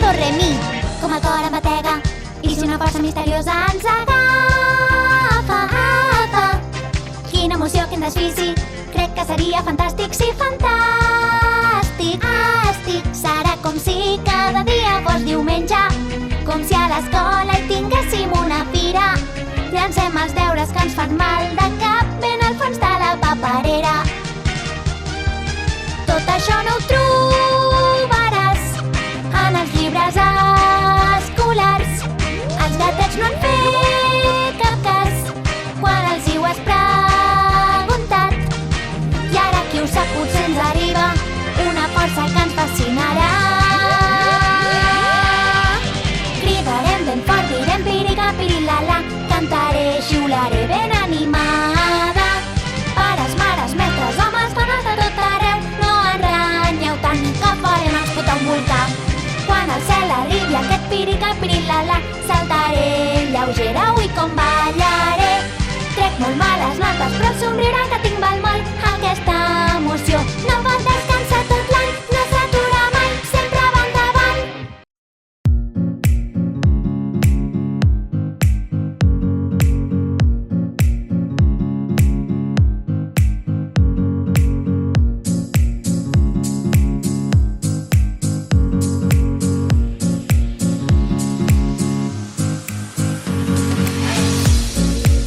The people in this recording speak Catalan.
do, re, mi, com el cor em batega. I si una força misteriosa ens agafa, quina emoció, quin desfici, crec que seria fantàstic, sí, fantàstic, serà com si cada dia fos diumenge, com si a l'escola hi tinguéssim una fira. Llancem els deures que ens fan mal de cap ben al fons de la paperera. Tot això no ho trobaràs en els llibres escolars. Els gatets no han fet cap cas quan els hi ho has preguntat. I ara qui ho sap potser ens arriba una força que ens fascinarà. Cridarem ben fort, direm piricapiril·la-la, cantaré, xiularé